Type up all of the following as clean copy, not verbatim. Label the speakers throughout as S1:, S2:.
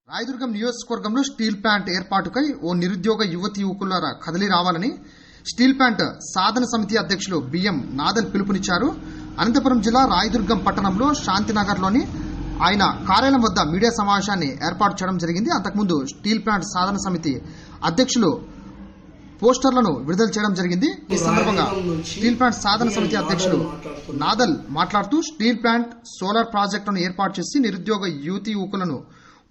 S1: రాయదుర్గం నియోజకవర్గంలో steel plant ఏర్పాటుకై ఓ నిరుద్యోగ యువతి యువకులారా కదిలి రావాలని స్టీల్ ప్లాంట్ సాధన సమితి అధ్యక్షులు బిఎం నాదల్ పిలుపునిచ్చారు. అనంతపురం జిల్లా రాయదుర్గం పట్టణంలో శాంతినగర్లోని ఆయన కార్యాలయం వద్ద మీడియా సమావేశాన్ని ఏర్పాటు చేయడం జరిగింది. అంతకుముందు స్టీల్ ప్లాంట్ సాధన సమితి అధ్యక్షులు పోస్టర్లను విడుదల చేయడం జరిగింది. ఈ సందర్భంగా స్టీల్ ప్లాంట్ సాధన సమితి అధ్యక్షులు నాదల్ మాట్లాడుతూ స్టీల్ ప్లాంట్ సోలార్ ప్రాజెక్టును ఏర్పాటు చేసి నిరుద్యోగ యువతి యువకులను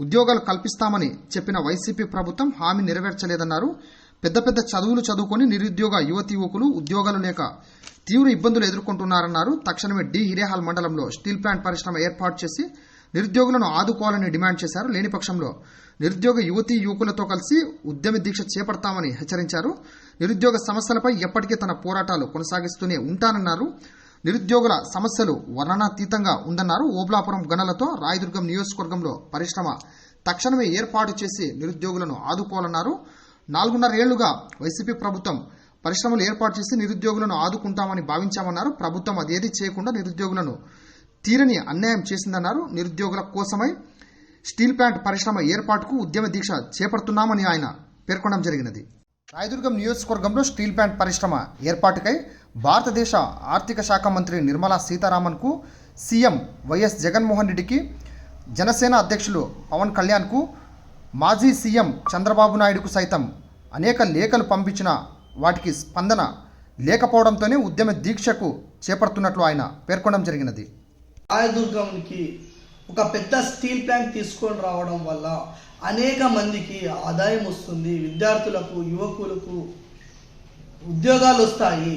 S1: ఉద్యోగాలు కల్పిస్తామని చెప్పిన వైసీపీ ప్రభుత్వం హామీ నెరవేర్చలేదన్నారు. పెద్ద పెద్ద చదువులు చదువుకొని నిరుద్యోగ యువతి యువకులు ఉద్యోగాలు లేక తీవ్ర ఇబ్బందులు ఎదుర్కొంటున్నారన్నారు. తక్షణమే డి హిరేహాల్ మండలంలో స్టీల్ ప్లాంట్ పరిశ్రమ ఏర్పాటు చేసి నిరుద్యోగులను ఆదుకోవాలని డిమాండ్ చేశారు. లేని పక్షంలో నిరుద్యోగ యువతీ యువకులతో కలిసి ఉద్యమ దీక్ష చేపడతామని హెచ్చరించారు. నిరుద్యోగ సమస్యలపై ఎప్పటికీ తన పోరాటాలు కొనసాగిస్తూనే ఉంటానన్నారు. నిరుద్యోగుల సమస్యలు వర్ణనాతీతంగా ఉందన్నారు. ఓబ్లాపురం గనులతో రాయదుర్గం నియోజకవర్గంలో పరిశ్రమ తక్షణమే ఏర్పాటు చేసి నిరుద్యోగులను ఆదుకోవాలన్నారు. 4.5 ఏళ్లుగా వైసీపీ ప్రభుత్వం పరిశ్రమలు ఏర్పాటు చేసి నిరుద్యోగులను ఆదుకుంటామని భావించామన్నారు. ప్రభుత్వం అదేది చేయకుండా నిరుద్యోగులను తీరని అన్యాయం చేసిందన్నారు. నిరుద్యోగుల కోసమై స్టీల్ ప్లాంట్ పరిశ్రమ ఏర్పాటుకు ఉద్యమ దీక్ష చేపడుతున్నామని ఆయన పేర్కొనడం జరిగినది. రాయదుర్గం నియోజకవర్గంలో స్టీల్ ప్లాంట్ పరిశ్రమ ఏర్పాటుకై భారతదేశ ఆర్థిక శాఖ మంత్రి నిర్మలా సీతారామన్కు, సీఎం వైఎస్ జగన్మోహన్ రెడ్డికి, జనసేన అధ్యక్షులు పవన్ కళ్యాణ్కు, మాజీ సీఎం చంద్రబాబు నాయుడుకు సైతం అనేక లేఖలు పంపించిన వాటికి స్పందన లేకపోవడంతోనే ఉద్యమ దీక్షకు చేపడుతున్నట్లు ఆయన పేర్కొనడం జరిగినది.
S2: రాయదుర్గంకి ఒక పెద్ద స్టీల్ ప్లాంట్ తీసుకొని రావడం వల్ల అనేక మందికి ఆదాయం వస్తుంది, విద్యార్థులకు యువకులకు ఉద్యోగాలు వస్తాయి,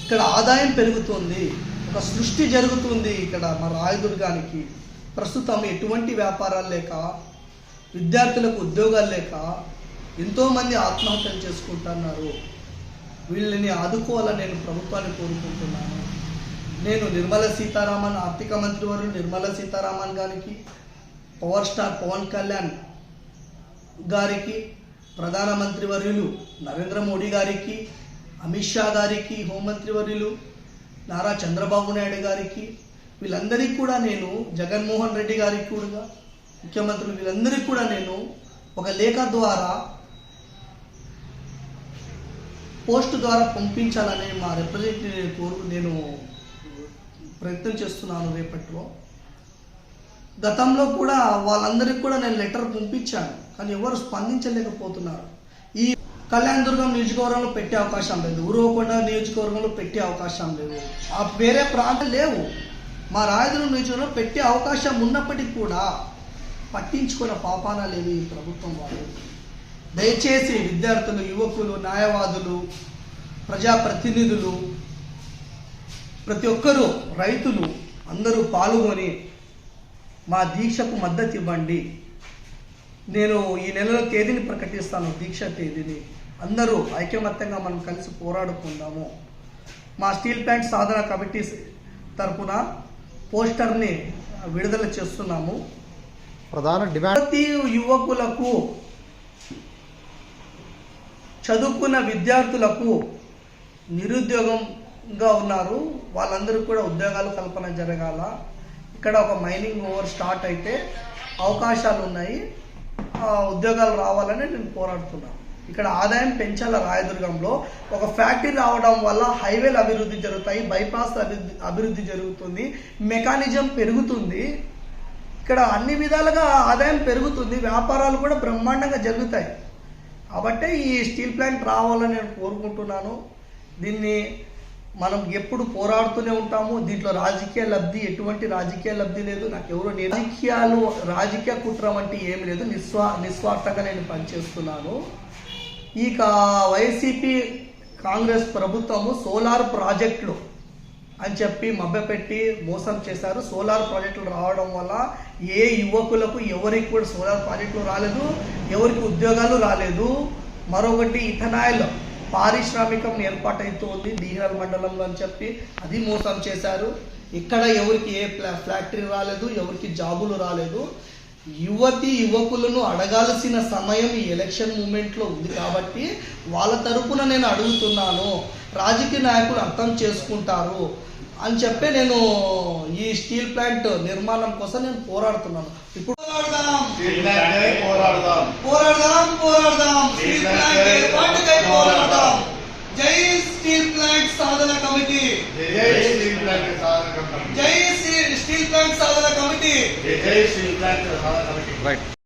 S2: ఇక్కడ ఆదాయం పెరుగుతుంది, ఒక సృష్టి జరుగుతుంది. ఇక్కడ మన రాయదుర్గానికి ప్రస్తుతం ఎటువంటి వ్యాపారాలు లేక, విద్యార్థులకు ఉద్యోగాలు లేక ఎంతోమంది ఆత్మహత్యలు చేసుకుంటున్నారు. వీళ్ళని ఆదుకోవాలని నేను ప్రభుత్వాన్ని కోరుకుంటున్నాను. నేను నిర్మలా సీతారామన్, ఆర్థిక మంత్రి వారు నిర్మలా సీతారామన్ గారికి, పవర్ స్టార్ పవన్ కళ్యాణ్ గారికి, ప్రధానమంత్రి వర్యులు నరేంద్ర మోడీ గారికి, అమిత్ షా గారికి, హోంమంత్రి వర్యులు నారా చంద్రబాబు నాయుడు గారికి, వీళ్ళందరికీ కూడా నేను, జగన్మోహన్ రెడ్డి గారికి కూడా, ముఖ్యమంత్రులు వీళ్ళందరికీ కూడా నేను ఒక లేఖ ద్వారా, పోస్ట్ ద్వారా పంపించాలని మా రిప్రజెంటేటివ్ నేను ప్రయత్నం చేస్తున్నాను. రేపట్లో గతంలో కూడా వాళ్ళందరికీ కూడా నేను లెటర్ పంపించాను, కానీ ఎవరు స్పందించలేకపోతున్నారు. ఈ కళ్యాణదుర్గం నియోజకవర్గంలో పెట్టే అవకాశం లేదు, ఉరవకొండ నియోజకవర్గంలో పెట్టే అవకాశం లేదు, ఆ వేరే ప్రాంతం లేవు. మా రాయదుర్గం నియోజకవర్గంలో పెట్టే అవకాశం ఉన్నప్పటికీ కూడా పట్టించుకున్న పాపాన లేదు ఈ ప్రభుత్వం వాళ్ళు. దయచేసి విద్యార్థులు, యువకులు, న్యాయవాదులు, ప్రజాప్రతినిధులు, ప్రతి ఒక్కరూ, రైతులు అందరూ పాల్గొని మా దీక్షకు మద్దతు ఇవ్వండి. నేను ఈ నెలలో తేదీని ప్రకటిస్తాను, దీక్ష తేదీని. అందరూ ఐకమత్యంగా మనం కలిసి పోరాడుకుందాము. మా స్టీల్ ప్లాంట్ సాధన కమిటీ తరఫున పోస్టర్ని విడుదల చేస్తున్నాము.
S1: ప్రధాన డిమాండ్
S2: యువకులకు, చదువుకున్న విద్యార్థులకు నిరుద్యోగంగా ఉన్నారు, వాళ్ళందరూ కూడా ఉద్యోగాలు కల్పన జరగాల. ఇక్కడ ఒక మైనింగ్ ఓవర్ స్టార్ట్ అయితే అవకాశాలు ఉన్నాయి, ఉద్యోగాలు రావాలని నేను పోరాడుతున్నాను. ఇక్కడ ఆదాయం పెంచాల. రాయదుర్గంలో ఒక ఫ్యాక్టరీ రావడం వల్ల హైవేలు అభివృద్ధి జరుగుతాయి, బైపాస్ అభివృద్ధి జరుగుతుంది, మెకానిజం పెరుగుతుంది, ఇక్కడ అన్ని విధాలుగా ఆదాయం పెరుగుతుంది, వ్యాపారాలు కూడా బ్రహ్మాండంగా జరుగుతాయి. కాబట్టి ఈ స్టీల్ ప్లాంట్ రావాలని నేను కోరుకుంటున్నాను. దీన్ని మనం ఎప్పుడు పోరాడుతూనే ఉంటాము. దీంట్లో రాజకీయ లబ్ధి, ఎటువంటి రాజకీయ లబ్ధి లేదు. నాకు ఎవరు రాజకీయ కుట్ర వంటి ఏమి లేదు. నిస్వార్థంగా నేను పనిచేస్తున్నాను. ఇక వైసీపీ కాంగ్రెస్ ప్రభుత్వము సోలార్ ప్రాజెక్టులు అని చెప్పి మభ్యపెట్టి మోసం చేశారు. సోలార్ ప్రాజెక్టులు రావడం వల్ల ఏ యువకులకు ఎవరికి కూడా సోలార్ ప్రాజెక్టులు రాలేదు, ఎవరికి ఉద్యోగాలు రాలేదు. మరొకటి ఇథనాయిల్ పారిశ్రామికం ఏర్పాటవుతుంది డీహిరాల్ మండలంలో అని చెప్పి అది మోసం చేశారు. ఇక్కడ ఎవరికి ఏ ఫ్యాక్టరీ రాలేదు, ఎవరికి జాబులు రాలేదు. యువతి యువకులను అడగాల్సిన సమయం ఈ ఎలక్షన్ మూమెంట్లో ఉంది కాబట్టి వాళ్ళ తరపున నేను అడుగుతున్నాను. రాజకీయ నాయకులు అర్థం చేసుకుంటారు అని చెప్పి నేను ఈ స్టీల్ ప్లాంట్ నిర్మాణం కోసం నేను పోరాడుతున్నాను. ఇప్పుడు
S3: పోరాడదాం
S2: పోరాడదాం స్టీల్ ప్లాంట్ ఏర్పాటుకై పోరాడదాం. జై స్టీల్ ప్లాంట్ సాధన కమిటీ,
S3: జై స్టీల్ ప్లాంట్ సాధన కమిటీ,
S2: జై స్టీల్ ప్లాంట్ సాధన కమిటీ.
S3: జై స్టీల్ ప్లాంట్ సాధన కమిటీ.
S1: రైట్.